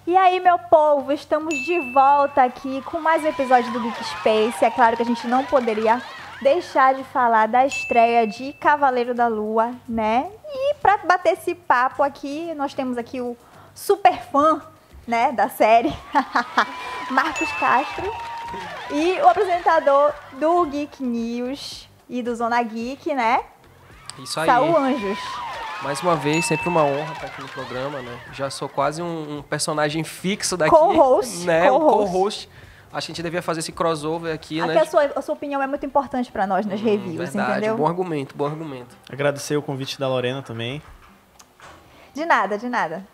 E aí, meu povo, estamos de volta aqui com mais um episódio do Geek Space. É claro que a gente não poderia deixar de falar da estreia de Cavaleiro da Lua, né? E para bater esse papo aqui, nós temos aqui o super fã, né, da série, Marcos Castro, e o apresentador do Geek News e do Zona Geek, né? Isso aí. Saul Anjos. Mais uma vez, sempre uma honra estar aqui no programa, né? Já sou quase um personagem fixo daqui. Co-host. Né? Um co-host. Acho que a gente devia fazer esse crossover aqui, né? A sua opinião é muito importante para nós nas reviews, verdade, entendeu? Bom argumento, bom argumento. Agradecer o convite da Lorena também. De nada, de nada.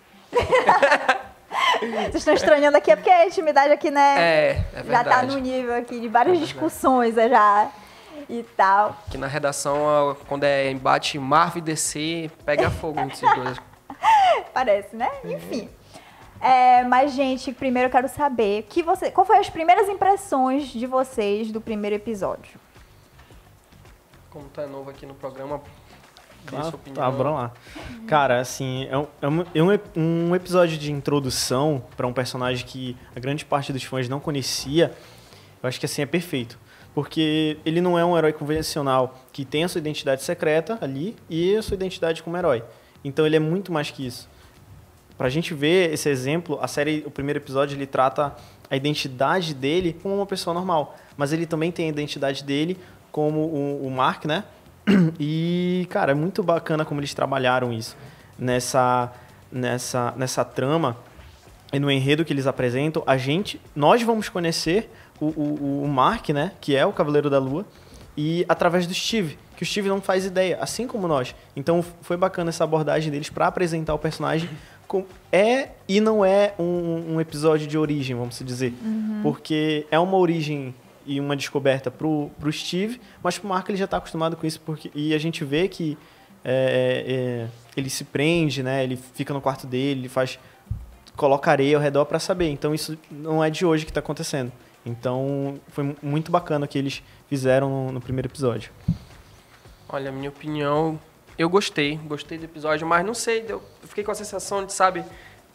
Vocês estão estranhando aqui, é porque a intimidade aqui, né? É verdade. Já tá no nível aqui de várias discussões já e tal. Aqui na redação, quando é embate Marvel e DC, pega fogo entre esses dois. Parece, né? Enfim. Mas, gente, primeiro eu quero saber qual foi as primeiras impressões de vocês do primeiro episódio? Como tu é novo aqui no programa, dê sua opinião. Tá, bora lá. Cara, assim, um episódio de introdução para um personagem que a grande parte dos fãs não conhecia, eu acho que assim é perfeito. Porque ele não é um herói convencional que tem a sua identidade secreta ali e a sua identidade como herói. Então ele é muito mais que isso. Pra gente ver esse exemplo, a série, o primeiro episódio, ele trata a identidade dele como uma pessoa normal. Mas ele também tem a identidade dele como o Mark, né? E, cara, é muito bacana como eles trabalharam isso nessa trama e no enredo que eles apresentam. Nós vamos conhecer o Mark, né? Que é o Cavaleiro da Lua, e através do Steve, que o Steve não faz ideia, assim como nós. Então foi bacana essa abordagem deles para apresentar o personagem. E não é um episódio de origem, vamos dizer. Porque é uma origem e uma descoberta pro Steve, mas pro Mark ele já está acostumado com isso, e a gente vê que ele se prende, né? Ele fica no quarto dele, coloca areia ao redor para saber. Então isso não é de hoje que está acontecendo. Então foi muito bacana o que eles fizeram no primeiro episódio. Olha, minha opinião, eu gostei do episódio, mas não sei, eu fiquei com a sensação de, sabe,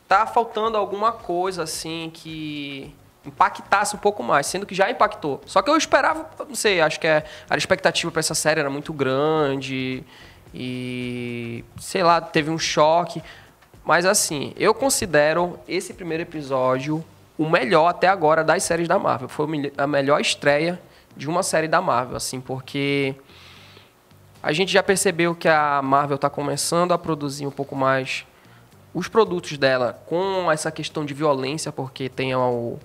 tá faltando alguma coisa assim que impactasse um pouco mais, sendo que já impactou. Só que eu esperava, não sei, acho que a expectativa para essa série era muito grande e, sei lá, teve um choque. Mas assim, eu considero esse primeiro episódio o melhor até agora das séries da Marvel. Foi a melhor estreia de uma série da Marvel, assim, porque a gente já percebeu que a Marvel está começando a produzir um pouco mais os produtos dela com essa questão de violência, porque tem o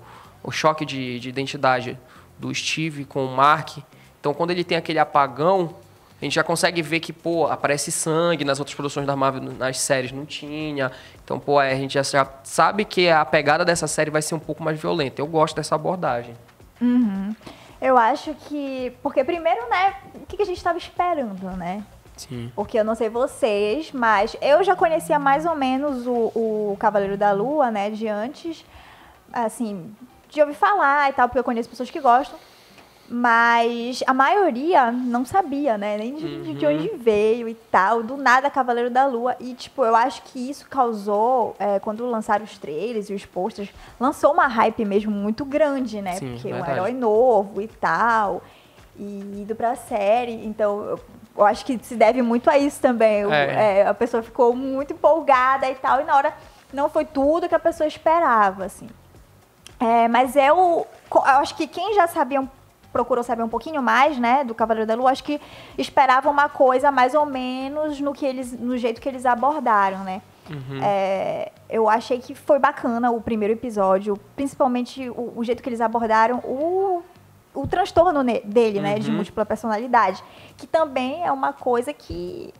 choque de identidade do Steve com o Mark. Então, quando ele tem aquele apagão, a gente já consegue ver que, aparece sangue nas outras produções da Marvel, nas séries não tinha. Então, a gente já sabe que a pegada dessa série vai ser um pouco mais violenta. Eu gosto dessa abordagem. Uhum. Eu acho que... Porque primeiro, né, o que a gente estava esperando, né? Sim. Porque eu não sei vocês, mas eu já conhecia mais ou menos o Cavaleiro da Lua, né, de antes, assim, de ouvir falar e tal, porque eu conheço pessoas que gostam. Mas a maioria não sabia, né? Nem de onde veio e tal. Do nada, Cavaleiro da Lua. E, tipo, eu acho que isso causou, quando lançaram os trailers e os posters, lançou uma hype mesmo muito grande, né? Sim, porque verdade. um herói novo e tal. E indo pra série. Então, eu acho que se deve muito a isso também. A pessoa ficou muito empolgada e tal. E na hora não foi tudo que a pessoa esperava, assim. Mas eu acho que quem já procurou saber um pouquinho mais, né, do Cavaleiro da Lua, acho que esperava uma coisa mais ou menos no jeito que eles abordaram, né? Eu achei que foi bacana o primeiro episódio, principalmente o jeito que eles abordaram o transtorno dele, né, de múltipla personalidade, que também é uma coisa que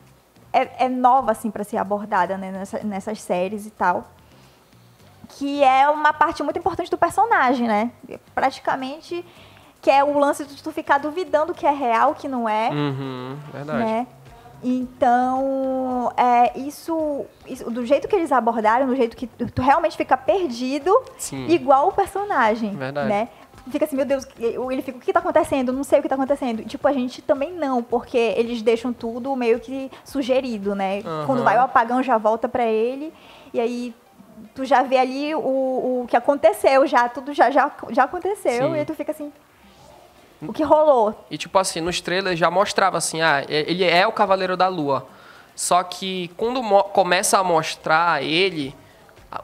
é nova, assim, para ser abordada, né, nessas séries e tal. Que é uma parte muito importante do personagem, né? Praticamente... que é o lance de tu ficar duvidando que é real, que não é. Verdade. Né? Então, isso, do jeito que eles abordaram, do jeito que tu realmente fica perdido, Sim. igual o personagem. Verdade. Né? Fica assim, meu Deus, ele fica, o que tá acontecendo? Não sei o que tá acontecendo. E, tipo, a gente também não, porque eles deixam tudo meio que sugerido, né? Quando vai o apagão, já volta pra ele, e aí tu já vê ali o que aconteceu, tudo já aconteceu, Sim. e aí tu fica assim, o que rolou? E tipo assim, nos trailers já mostrava assim, ele é o Cavaleiro da Lua. Só que quando começa a mostrar ele,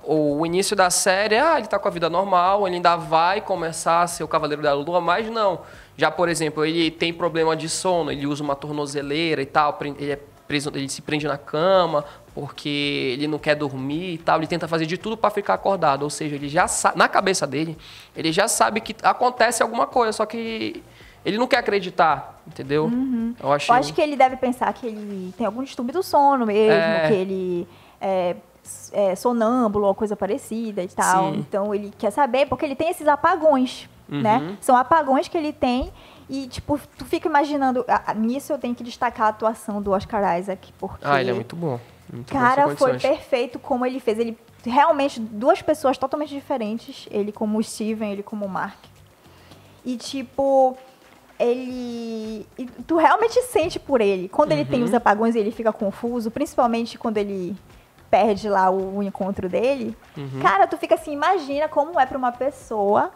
o início da série, ele tá com a vida normal, ele ainda vai começar a ser o Cavaleiro da Lua, mas não. Já, por exemplo, ele tem problema de sono, ele usa uma tornozeleira e tal, ele é preso, ele se prende na cama porque ele não quer dormir e tal, ele tenta fazer de tudo para ficar acordado, ou seja, ele já sabe, na cabeça dele, ele já sabe que acontece alguma coisa, só que ele não quer acreditar, entendeu? Uhum. Eu acho que ele deve pensar que ele tem algum distúrbio do sono mesmo, que ele é sonâmbulo ou coisa parecida e tal. Sim. Então ele quer saber, porque ele tem esses apagões, né? São apagões que ele tem e, tipo, tu fica imaginando... Nisso eu tenho que destacar a atuação do Oscar Isaac, porque... ele é muito bom. Muito cara, foi perfeito como ele fez. Ele realmente, duas pessoas totalmente diferentes. Ele como o Steven, ele como o Mark. E, tipo... E tu realmente sente por ele. Quando ele tem os apagões e ele fica confuso, principalmente quando ele perde lá o encontro dele, cara, tu fica assim, imagina como é pra uma pessoa,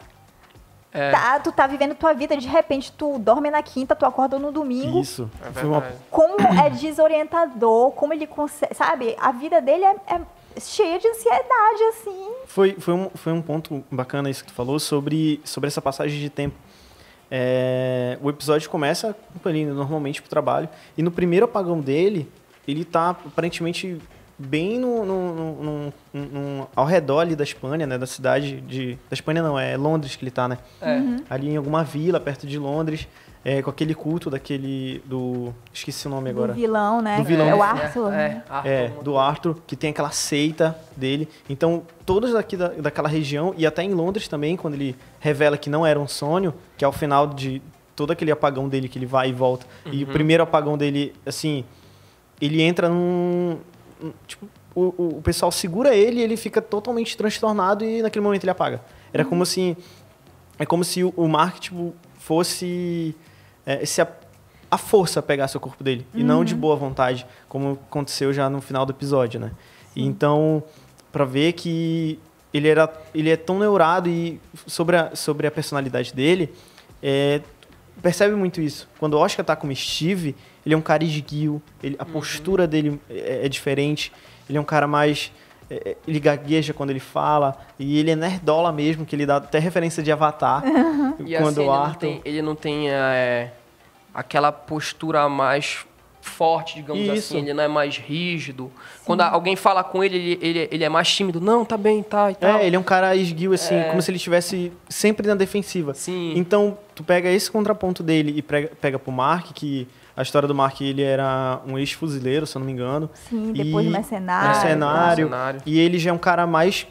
tu tá vivendo tua vida, de repente tu dorme na quinta, tu acorda no domingo. Isso. Como é desorientador, como ele consegue, sabe? A vida dele é cheia de ansiedade, assim. Foi um ponto bacana isso que tu falou sobre essa passagem de tempo. O episódio começa com ele indo normalmente pro trabalho e no primeiro apagão dele, ele tá aparentemente bem ao redor ali da Espanha, né, da cidade da Espanha não, é Londres que ele tá, né? Ali em alguma vila perto de Londres, com aquele culto esqueci o nome agora. Do vilão, né? Do vilão. É o Arthur. Do Arthur, que tem aquela seita dele. Então, todos daqui daquela região, e até em Londres também, quando ele revela que não era um sonho, que é o final de todo aquele apagão dele, que ele vai e volta. E o primeiro apagão dele, assim, ele entra tipo, o pessoal segura ele e ele fica totalmente transtornado e naquele momento ele apaga. Era como assim... É como se o Mark, tipo, fosse... a força pegasse o corpo dele, e não de boa vontade, como aconteceu já no final do episódio, né? E então, pra ver que ele é tão neurado e sobre a personalidade dele, percebe muito isso. Quando o Oscar tá como Steve, ele é um cara esguio, a postura dele é diferente, ele é um cara mais... ele gagueja quando ele fala, e ele é nerdola mesmo, que ele dá até referência de Avatar. E quando assim, ele não tem aquela postura mais forte, digamos assim, ele não é mais rígido. Sim. Quando alguém fala com ele é mais tímido. Não, tá bem, tá e tal. Ele é um cara esguio, assim, como se ele estivesse sempre na defensiva. Sim. Então, tu pega esse contraponto dele e pega pro Mark, que a história do Mark, ele era um ex-fuzileiro, se eu não me engano. Sim, depois de mercenário. E ele já é um cara mais...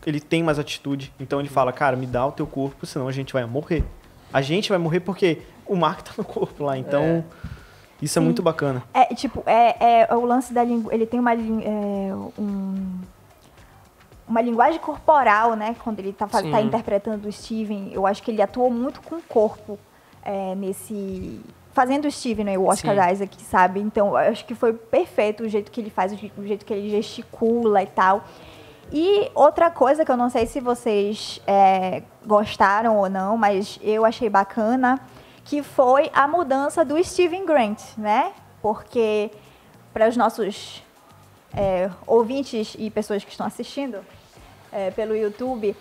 Ele tem mais atitude. Então ele fala, cara, me dá o teu corpo, senão a gente vai morrer. A gente vai morrer porque o Mark tá no corpo lá. Então, isso é muito bacana. O lance da língua... Ele tem uma linguagem corporal, né? Quando ele tá interpretando o Steven. Eu acho que ele atuou muito com o corpo fazendo o Steven, né? O Oscar Isaac, sabe? Então, eu acho que foi perfeito o jeito que ele faz, o jeito que ele gesticula e tal. E outra coisa que eu não sei se vocês gostaram ou não, mas eu achei bacana, que foi a mudança do Steven Grant, né? Porque, para os nossos ouvintes e pessoas que estão assistindo pelo YouTube,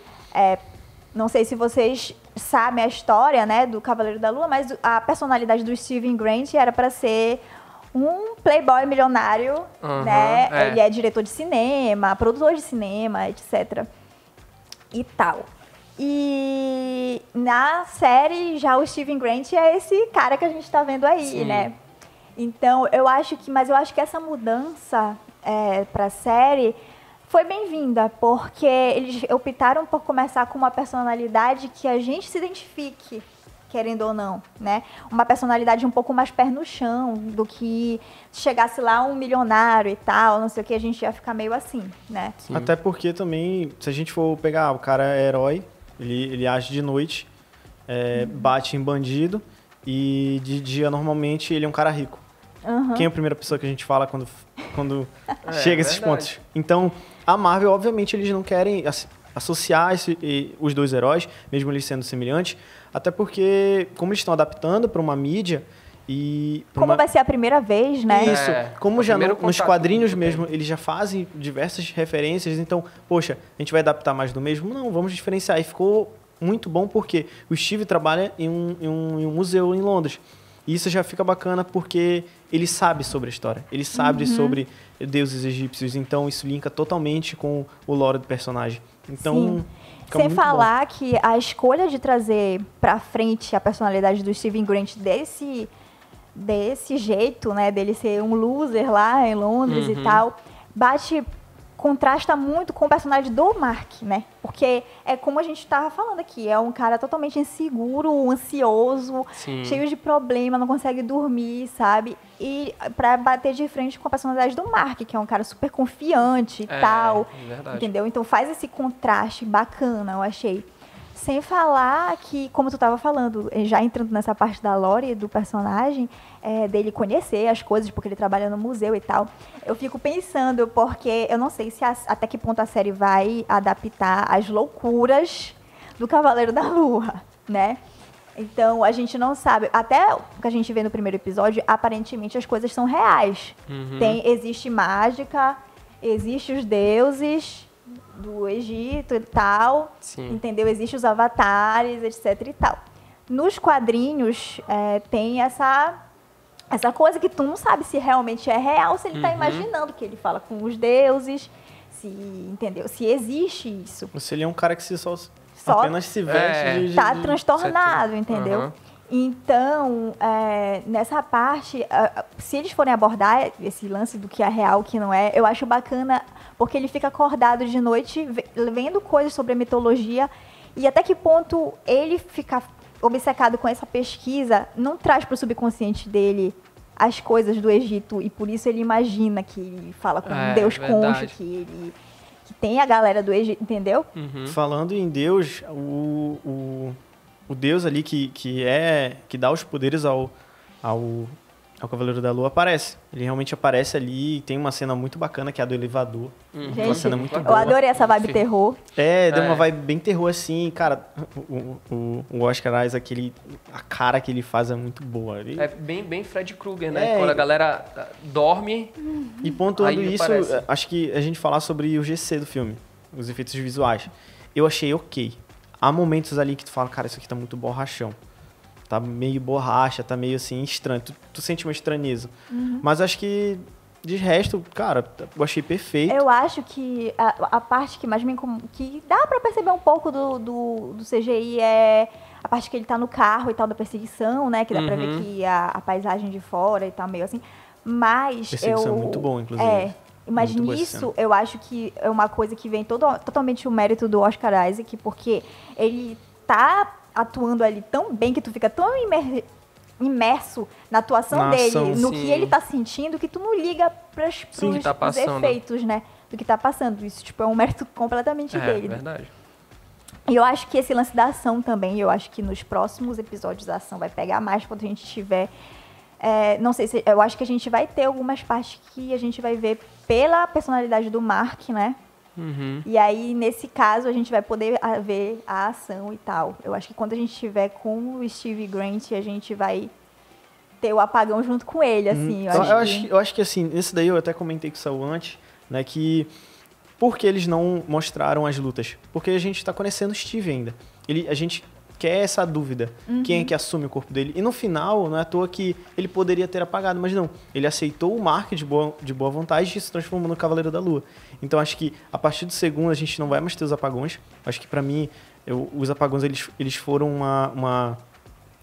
não sei se vocês sabem a história, né, do Cavaleiro da Lua, mas a personalidade do Steven Grant era para ser um playboy milionário, né? Ele é diretor de cinema, produtor de cinema, etc. E tal. E na série, já o Steven Grant é esse cara que a gente tá vendo aí, né? Então, eu acho que essa mudança pra série foi bem-vinda, porque eles optaram por começar com uma personalidade que a gente se identifique, querendo ou não, né? Uma personalidade um pouco mais pé no chão do que chegasse lá um milionário e tal, não sei o que, a gente ia ficar meio assim, né? Sim. Até porque também, se a gente for pegar, o cara é herói, ele age de noite, bate em bandido, e de dia, normalmente, ele é um cara rico. Quem é a primeira pessoa que a gente fala quando chega a esses pontos? Então, a Marvel, obviamente, eles não querem associar os dois heróis, mesmo eles sendo semelhantes, até porque, como eles estão adaptando para uma mídia e... Como vai ser a primeira vez, né? Isso, como já nos quadrinhos mesmo, eles já fazem diversas referências, então, poxa, a gente vai adaptar mais do mesmo? Não, vamos diferenciar. E ficou muito bom porque o Steve trabalha em um museu em Londres. E isso já fica bacana porque ele sabe sobre a história, ele sabe sobre deuses egípcios, então isso linka totalmente com o lore do personagem. Então, sem falar que a escolha de trazer pra frente a personalidade do Steven Grant desse jeito, né, dele ser um loser lá em Londres e tal, contrasta muito com o personagem do Mark, né? Porque é como a gente estava falando aqui, é um cara totalmente inseguro, ansioso, cheio de problema, não consegue dormir, sabe? E para bater de frente com a personalidade do Mark, que é um cara super confiante e tal, entendeu? Então faz esse contraste bacana, eu achei. Sem falar que, como tu estava falando, já entrando nessa parte da lore do personagem, dele conhecer as coisas, porque ele trabalha no museu e tal, eu fico pensando, porque eu não sei se até que ponto a série vai adaptar as loucuras do Cavaleiro da Lua, né? Então, a gente não sabe. Até o que a gente vê no primeiro episódio, aparentemente as coisas são reais. Existe mágica, existem os deuses do Egito e tal, entendeu? Existem os avatares, etc e tal. Nos quadrinhos, tem essa coisa que tu não sabe se realmente é real, se ele tá imaginando que ele fala com os deuses, entendeu? Se existe isso. Se ele é um cara que só apenas se veste tá transtornado, entendeu? Então, nessa parte, se eles forem abordar esse lance do que é real, o que não é, eu acho bacana, porque ele fica acordado de noite, vendo coisas sobre a mitologia, e até que ponto ele ficar obcecado com essa pesquisa não traz para o subconsciente dele as coisas do Egito, e por isso ele imagina que ele fala com um Deus Khonshu, que tem a galera do Egito, entendeu? Falando em Deus, o Deus ali que dá os poderes ao Cavaleiro da Lua aparece. Ele realmente aparece ali e tem uma cena muito bacana que é a do elevador. Gente, uma cena muito boa. Eu adorei essa vibe terror. Deu uma vibe bem terror assim, cara. O Oscar Isaac, a cara que ele faz é muito boa. É bem Fred Krueger, né? Quando a galera dorme. E pontuando isso, acho que a gente falar sobre o GC do filme, os efeitos visuais. Eu achei ok. Há momentos ali que tu fala, cara, isso aqui tá muito borrachão. Tá meio borracha, tá meio assim, estranho. Tu sente uma estranheza. Mas acho que, de resto, cara, eu achei perfeito. Eu acho que a parte que mais me incomoda, que dá pra perceber um pouco do CGI é a parte que ele tá no carro e tal, da perseguição, né? Que dá pra ver que a paisagem de fora e tal, meio assim. Mas perseguição é muito bom, inclusive. Mas nisso, eu acho que é uma coisa que vem totalmente o mérito do Oscar Isaac, porque ele tá atuando ali tão bem, que tu fica tão imerso na atuação dele, no que ele tá sentindo, que tu não liga pros efeitos, né, do que tá passando. Isso, tipo, é um mérito completamente dele. É verdade. E eu acho que esse lance da ação também, eu acho que nos próximos episódios a ação vai pegar mais quando a gente tiver... não sei se... Eu acho que a gente vai ter algumas partes que a gente vai ver pela personalidade do Mark, né? E aí, nesse caso, a gente vai poder ver a ação e tal. Eu acho que quando a gente estiver com o Steve Grant, a gente vai ter o apagão junto com ele, assim. Eu acho que, assim, esse daí eu até comentei com o Saul antes, né, que... Por que eles não mostraram as lutas? Porque a gente tá conhecendo o Steve ainda. A gente quer essa dúvida. Quem é que assume o corpo dele? E no final, não é à toa que ele poderia ter apagado, mas não. Ele aceitou o Mark de boa vontade e se transformou no Cavaleiro da Lua. Então, acho que a partir do segundo, a gente não vai mais ter os apagões. Acho que, pra mim, os apagões, eles foram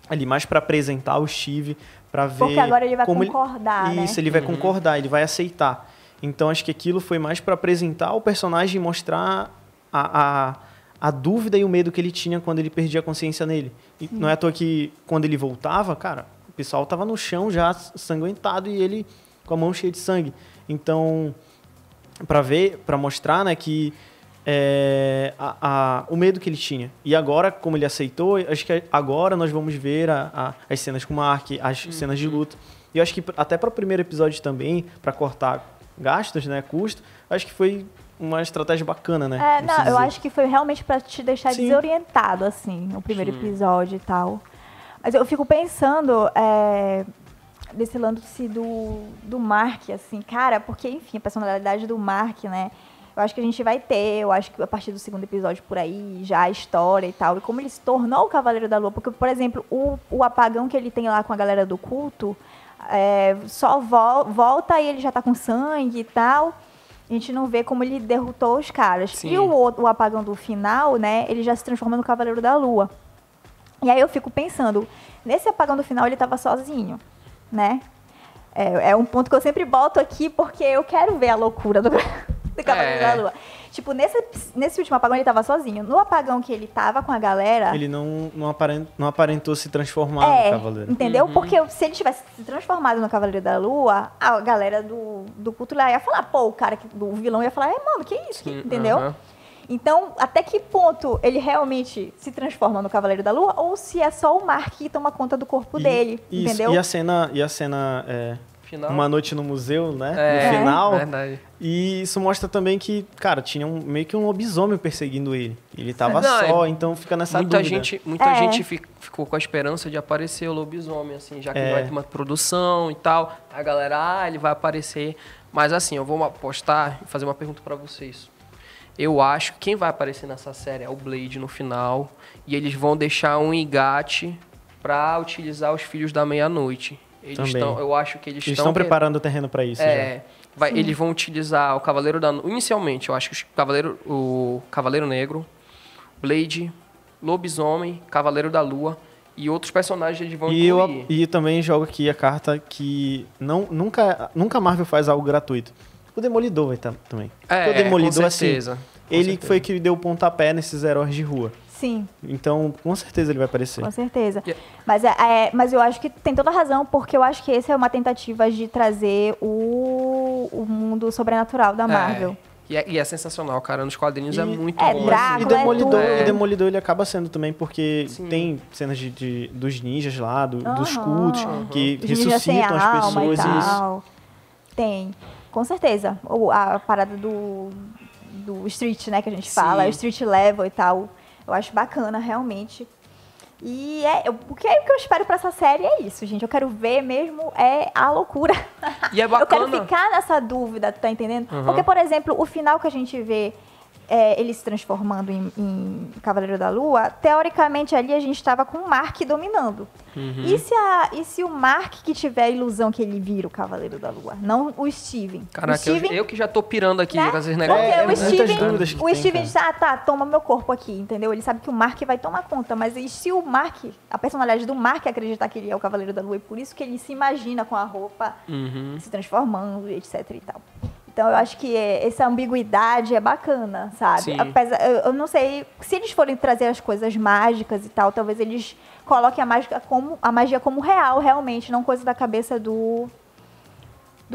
ali mais pra apresentar o Steve, pra ver... Porque agora ele vai concordar, né? Isso, ele vai concordar, ele vai aceitar. Então, acho que aquilo foi mais pra apresentar o personagem e mostrar a dúvida e o medo que ele tinha quando ele perdia a consciência nele. E não é à toa que, quando ele voltava, cara, o pessoal tava no chão já sanguentado e ele com a mão cheia de sangue. Então, pra mostrar, né, que o medo que ele tinha. E agora, como ele aceitou, acho que agora nós vamos ver as cenas com o Mark, as cenas de luta. E eu acho que até para o primeiro episódio também, para cortar gastos, né, custo, acho que foi uma estratégia bacana, né? Não, eu acho que foi realmente pra te deixar desorientado, assim, no primeiro episódio e tal. Mas eu fico pensando desse lance do Mark, assim, cara, porque, enfim, a personalidade do Mark, né? Eu acho que a gente vai ter, eu acho que a partir do segundo episódio por aí, já a história e tal, e como ele se tornou o Cavaleiro da Lua. Porque, por exemplo, o apagão que ele tem lá com a galera do culto, só volta e ele já tá com sangue e tal. A gente não vê como ele derrotou os caras. Sim. E o apagão do final, né, ele já se transforma no Cavaleiro da Lua. E aí eu fico pensando, nesse apagão do final ele tava sozinho, né? É um ponto que eu sempre boto aqui, porque eu quero ver a loucura do Cavaleiro da Lua. Tipo, nesse último apagão ele tava sozinho. No apagão que ele tava com a galera... Ele não aparentou se transformar no Cavaleiro. Entendeu? Porque se ele tivesse se transformado no Cavaleiro da Lua, a galera do culto lá ia falar, pô, o cara do vilão ia falar, mano, que isso? Sim, entendeu? Então, até que ponto ele realmente se transforma no Cavaleiro da Lua ou se é só o Mark que toma conta do corpo dele, entendeu? E a cena final. Uma Noite no Museu, né? No final. Verdade. E isso mostra também que, cara, tinha meio que um lobisomem perseguindo ele. Ele tava só, então fica nessa dúvida. Muita gente ficou com a esperança de aparecer o lobisomem, assim, já que vai ter uma produção e tal. A galera, ele vai aparecer. Mas assim, eu vou apostar e fazer uma pergunta pra vocês. Eu acho que quem vai aparecer nessa série é o Blade no final. E eles vão deixar um engate pra utilizar os Filhos da Meia-Noite. Eu acho que eles estão preparando o terreno para isso. Eles vão utilizar o Cavaleiro da Noite. Inicialmente, eu acho que o Cavaleiro Negro, Blade, Lobisomem, Cavaleiro da Lua e outros personagens eles vão incluir. E também jogo aqui a carta que nunca a Marvel faz algo gratuito. O Demolidor vai estar também. O Demolidor, com certeza, assim, ele foi que deu o pontapé nesses heróis de rua. Sim. Então, com certeza ele vai aparecer. Com certeza. Mas eu acho que tem toda a razão, porque eu acho que essa é uma tentativa de trazer o mundo sobrenatural da Marvel. E é sensacional, cara. Nos quadrinhos é muito bom. Drácula, e Demolidor ele acaba sendo também, porque tem cenas dos ninjas lá, dos cultos, que ressuscitam as pessoas. E tal. Tem, com certeza. A parada do street, né, que a gente fala, o street level e tal. Eu acho bacana, realmente. E o que eu espero pra essa série é isso, gente. Eu quero ver mesmo a loucura. E é bacana. Eu quero ficar nessa dúvida, tá entendendo? Porque, por exemplo, o final que a gente vê ele se transformando em Cavaleiro da Lua, teoricamente ali a gente estava com o Mark dominando. E se o Mark que tiver a ilusão que ele vira o Cavaleiro da Lua, não o Steven? Caraca, eu que já tô pirando aqui com esses negócios. Porque o Steven diz, toma meu corpo aqui, entendeu? Ele sabe que o Mark vai tomar conta, mas e se o Mark, a personalidade do Mark acreditar que ele é o Cavaleiro da Lua, e por isso que ele se imagina com a roupa se transformando, etc e tal. Então, eu acho que essa ambiguidade é bacana, sabe? Eu não sei, se eles forem trazer as coisas mágicas e tal, talvez eles coloquem a magia como real, realmente, não coisa da cabeça do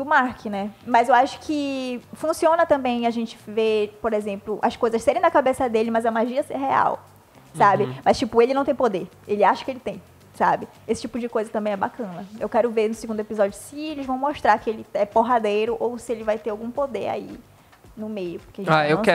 Mark, né? Mas eu acho que funciona também a gente ver, por exemplo, as coisas serem na cabeça dele, mas a magia ser real, sabe? Mas, tipo, ele não tem poder, ele acha que ele tem. Sabe? Esse tipo de coisa também é bacana. Eu quero ver no segundo episódio se eles vão mostrar que ele é porradeiro ou se ele vai ter algum poder aí no meio.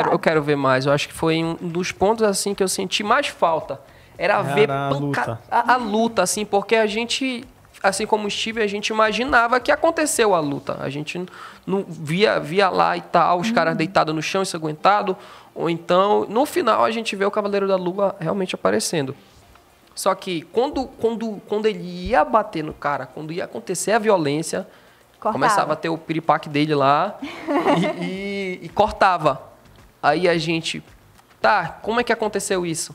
Eu quero ver mais. Eu acho que foi um dos pontos assim que eu senti mais falta. Era ver a luta, assim, porque a gente, assim como o Steve, a gente imaginava que aconteceu a luta. A gente não via lá e tal, os caras deitados no chão, ensanguentados. Ou então, no final, a gente vê o Cavaleiro da Lua realmente aparecendo. Só que quando ele ia bater no cara, quando ia acontecer a violência, começava a ter o piripaque dele lá e cortava. Aí a gente, como é que aconteceu isso?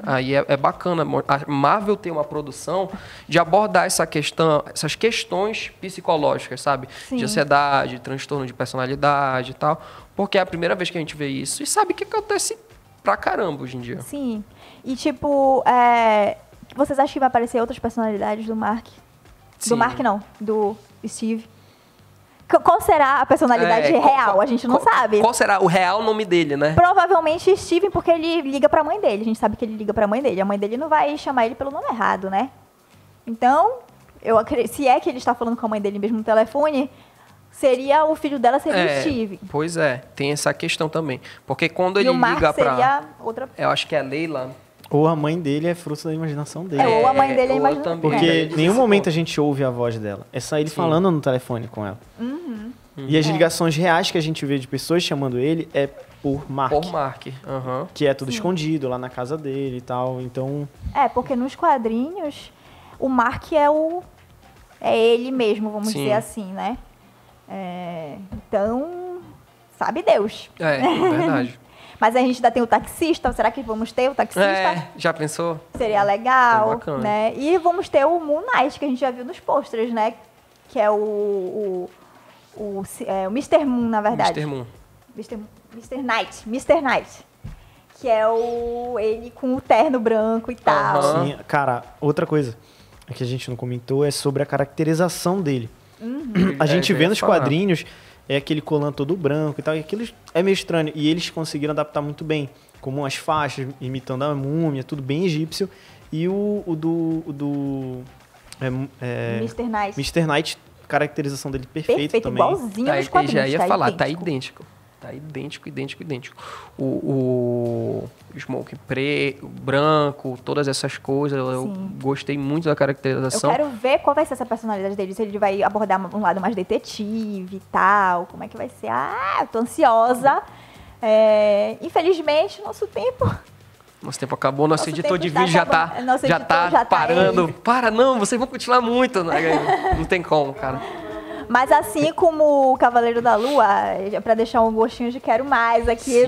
Aí é bacana. A Marvel tem uma produção de abordar essas questões psicológicas, sabe? Sim. De ansiedade, transtorno de personalidade e tal. Porque é a primeira vez que a gente vê isso e sabe que acontece pra caramba hoje em dia. Sim. E, tipo, vocês acham que vai aparecer outras personalidades do Mark? Sim. Do Mark, não. Do Steve. Qual será a personalidade real? A gente não sabe. Qual será o real nome dele, né? Provavelmente Steven, porque ele liga pra mãe dele. A gente sabe que ele liga pra mãe dele. A mãe dele não vai chamar ele pelo nome errado, né? Então, se é que ele está falando com a mãe dele mesmo no telefone, o filho dela seria o Steve. Pois é, tem essa questão também. Porque quando ele o Mark liga pra... seria outra... Eu acho que é a Leila... Ou a mãe dele é fruto da imaginação dele. Ou a mãe dele é imaginação. Porque em nenhum momento a gente ouve a voz dela. É só ele falando no telefone com ela. E as ligações reais que a gente vê de pessoas chamando ele é por Mark. Por Mark, que é tudo escondido lá na casa dele e tal, então... porque nos quadrinhos, o Mark é ele mesmo, vamos dizer assim, né? Então, sabe Deus. É verdade. Mas a gente ainda tem o taxista, será que vamos ter o taxista? Já pensou? Seria legal, bacana. né? E vamos ter o Moon Knight, que a gente já viu nos pôsteres, né? Que é o Mr. Moon, na verdade. Mr. Moon. Mr. Knight. Que é ele com o terno branco e tal. Sim, cara, outra coisa que a gente não comentou é sobre a caracterização dele. A gente vê nos quadrinhos aquele colã todo branco e tal, e aquilo é meio estranho. E eles conseguiram adaptar muito bem, como as faixas, imitando a múmia, tudo bem egípcio. E o do Mr. Knight, caracterização dele perfeita também. Igualzinho nos quadrinhos. Já ia falar, tá idêntico. Tá idêntico. O smoke branco, todas essas coisas, eu gostei muito da caracterização. Eu quero ver qual vai ser essa personalidade dele, se ele vai abordar um lado mais detetive e tal, como é que vai ser. Eu tô ansiosa. Infelizmente, nosso tempo acabou, nosso editor de vídeo já tá parando. Não, vocês vão continuar muito. Não tem como, cara. Mas assim como o Cavaleiro da Lua, para deixar um gostinho de quero mais aqui,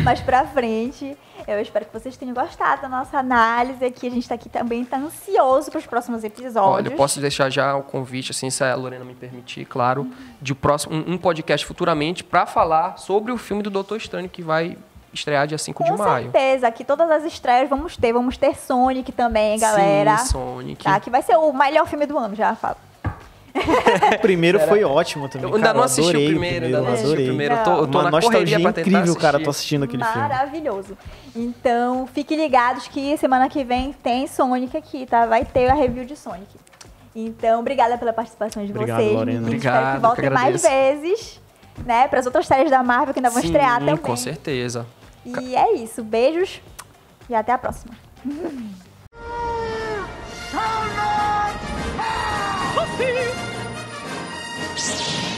mais pra frente. Eu espero que vocês tenham gostado da nossa análise aqui. A gente também tá ansioso para os próximos episódios. Olha, eu posso deixar já o convite, assim, se a Lorena me permitir, claro, de um podcast futuramente para falar sobre o filme do Doutor Estranho, que vai estrear dia 5 de maio. Com certeza, aqui todas as estreias vamos ter Sonic também, galera. Sim, Sonic. Tá, que vai ser o melhor filme do ano, já falo. O primeiro foi ótimo também. Eu ainda não assisti o primeiro, Eu tô na correria pra tentar incrível, assistir. Cara, tô assistindo aquele filme. Maravilhoso. Então, fiquem ligados que semana que vem tem Sonic aqui, tá? Vai ter a review de Sonic. Então, obrigada pela participação de vocês. Lorena. Espero que voltem mais vezes, né? Para as outras séries da Marvel que ainda vão estrear também. Com certeza. E é isso. Beijos e até a próxima. Psst.